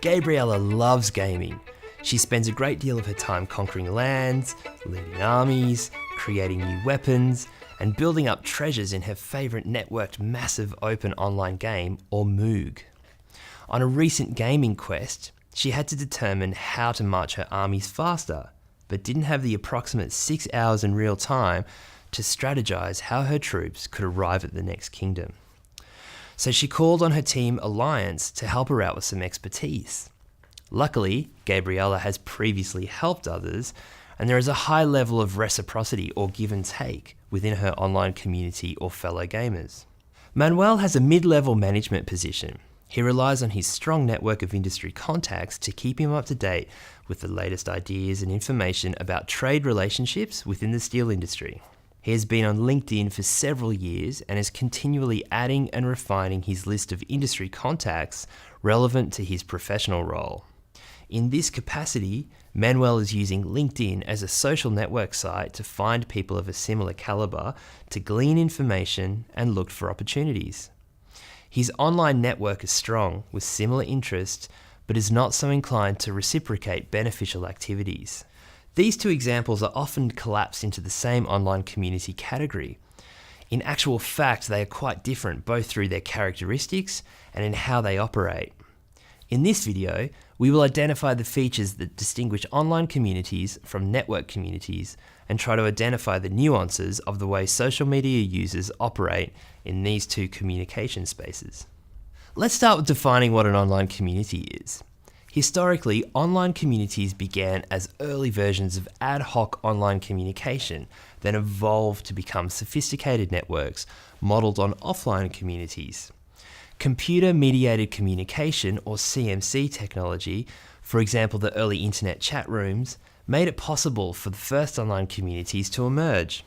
Gabriella loves gaming. She spends a great deal of her time conquering lands, leading armies, creating new weapons, and building up treasures in her favourite networked massive open online game, or Moog. On a recent gaming quest, she had to determine how to march her armies faster, but didn't have the approximate 6 hours in real time to strategise how her troops could arrive at the next kingdom. So she called on her team Alliance to help her out with some expertise. Luckily, Gabriella has previously helped others, and there is a high level of reciprocity or give and take within her online community or fellow gamers. Manuel has a mid-level management position. He relies on his strong network of industry contacts to keep him up to date with the latest ideas and information about trade relationships within the steel industry. He has been on LinkedIn for several years and is continually adding and refining his list of industry contacts relevant to his professional role. In this capacity, Manuel is using LinkedIn as a social network site to find people of a similar caliber, to glean information and look for opportunities. His online network is strong with similar interests, but is not so inclined to reciprocate beneficial activities. These two examples are often collapsed into the same online community category. In actual fact, they are quite different, both through their characteristics and in how they operate. In this video, we will identify the features that distinguish online communities from network communities and try to identify the nuances of the way social media users operate in these two communication spaces. Let's start with defining what an online community is. Historically, online communities began as early versions of ad hoc online communication, then evolved to become sophisticated networks modelled on offline communities. Computer-mediated communication, or CMC technology, for example the early internet chat rooms, made it possible for the first online communities to emerge.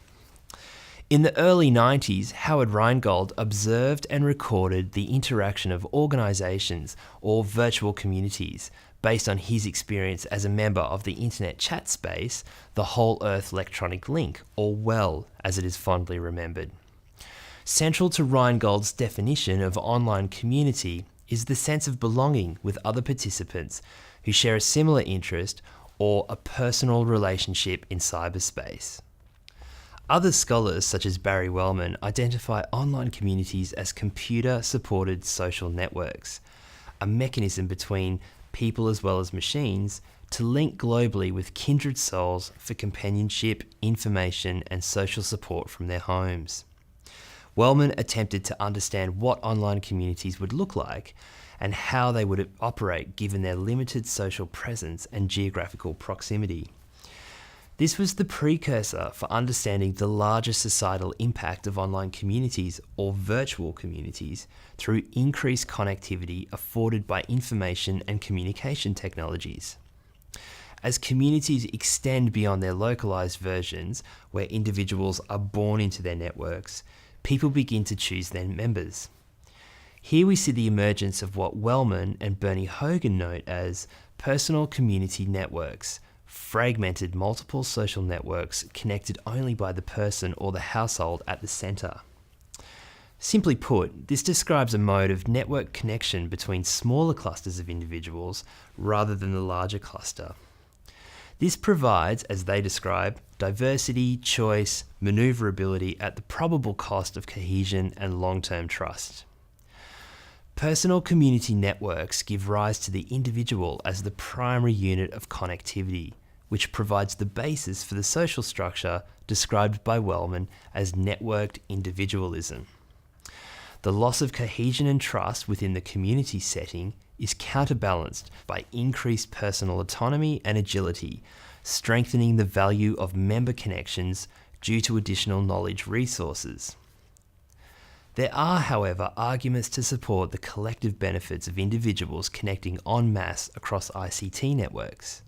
In the early 90s, Howard Rheingold observed and recorded the interaction of organisations or virtual communities based on his experience as a member of the internet chat space, the Whole Earth Electronic Link, or WELL as it is fondly remembered. Central to Rheingold's definition of online community is the sense of belonging with other participants who share a similar interest or a personal relationship in cyberspace. Other scholars, such as Barry Wellman, identify online communities as computer-supported social networks, a mechanism between people as well as machines to link globally with kindred souls for companionship, information, and social support from their homes. Wellman attempted to understand what online communities would look like and how they would operate given their limited social presence and geographical proximity. This was the precursor for understanding the larger societal impact of online communities or virtual communities through increased connectivity afforded by information and communication technologies. As communities extend beyond their localized versions, where individuals are born into their networks, people begin to choose their members. Here we see the emergence of what Wellman and Bernie Hogan note as personal community networks, fragmented multiple social networks connected only by the person or the household at the centre. Simply put, this describes a mode of network connection between smaller clusters of individuals rather than the larger cluster. This provides, as they describe, diversity, choice, manoeuvrability at the probable cost of cohesion and long-term trust. Personal community networks give rise to the individual as the primary unit of connectivity, which provides the basis for the social structure described by Wellman as networked individualism. The loss of cohesion and trust within the community setting is counterbalanced by increased personal autonomy and agility, strengthening the value of member connections due to additional knowledge resources. There are, however, arguments to support the collective benefits of individuals connecting en masse across ICT networks.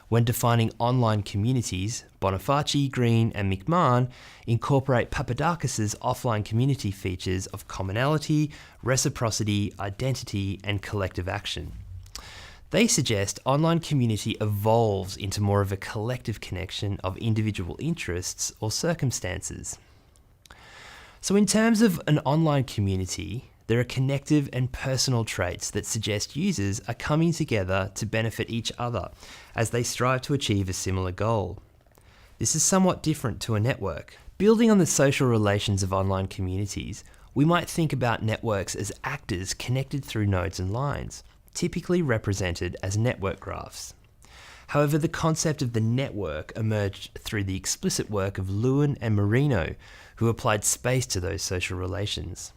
When defining online communities, Bonifaci, Green, and McMahon incorporate Papadakis' offline community features of commonality, reciprocity, identity, and collective action. They suggest online community evolves into more of a collective connection of individual interests or circumstances. So in terms of an online community, There are connective and personal traits that suggest users are coming together to benefit each other as they strive to achieve a similar goal. This is somewhat different to a network. Building on the social relations of online communities, we might think about networks as actors connected through nodes and lines, typically represented as network graphs. However, the concept of the network emerged through the explicit work of Lewin and Marino, who applied space to those social relations.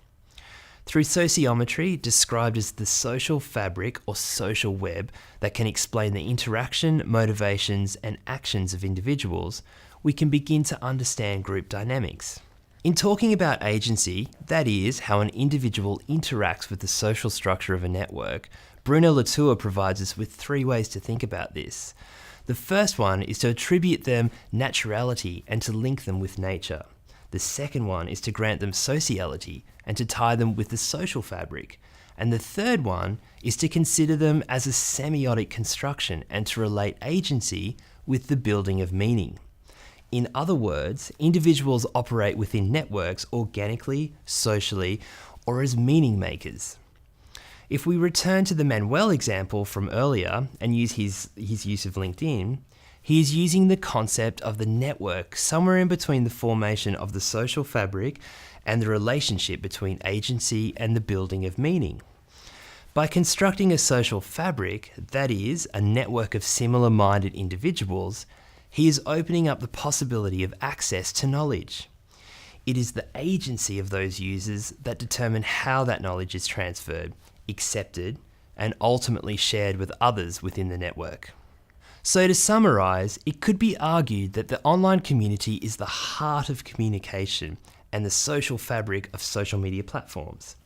Through sociometry, described as the social fabric or social web that can explain the interaction, motivations, and actions of individuals, we can begin to understand group dynamics. In talking about agency, that is, how an individual interacts with the social structure of a network, Bruno Latour provides us with 3 ways to think about this. The first one is to attribute them naturality and to link them with nature. The second one is to grant them sociality and to tie them with the social fabric. And the third one is to consider them as a semiotic construction and to relate agency with the building of meaning. In other words, individuals operate within networks organically, socially, or as meaning makers. If we return to the Manuel example from earlier and use his use of LinkedIn, he is using the concept of the network somewhere in between the formation of the social fabric and the relationship between agency and the building of meaning. By constructing a social fabric, that is, a network of similar-minded individuals, he is opening up the possibility of access to knowledge. It is the agency of those users that determine how that knowledge is transferred, accepted, and ultimately shared with others within the network. So to summarize, it could be argued that the online community is the heart of communication and the social fabric of social media platforms.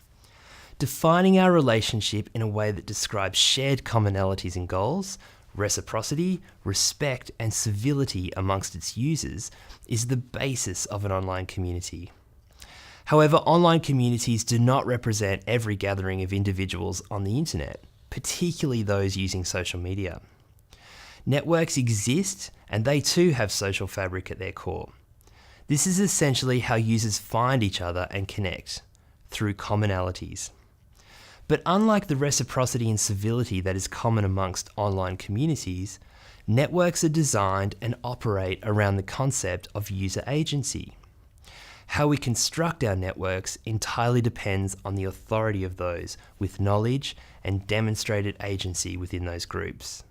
Defining our relationship in a way that describes shared commonalities and goals, reciprocity, respect, and civility amongst its users is the basis of an online community. However, online communities do not represent every gathering of individuals on the internet, particularly those using social media. Networks exist, and they too have social fabric at their core. This is essentially how users find each other and connect, through commonalities. But unlike the reciprocity and civility that is common amongst online communities, networks are designed and operate around the concept of user agency. How we construct our networks entirely depends on the authority of those with knowledge and demonstrated agency within those groups.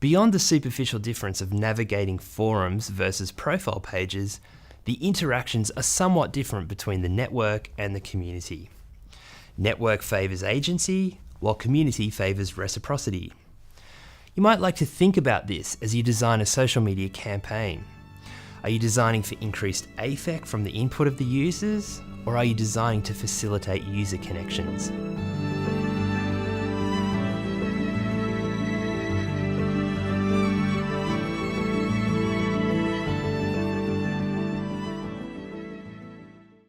Beyond the superficial difference of navigating forums versus profile pages, the interactions are somewhat different between the network and the community. Network favours agency, while community favours reciprocity. You might like to think about this as you design a social media campaign. Are you designing for increased affect from the input of the users, or are you designing to facilitate user connections?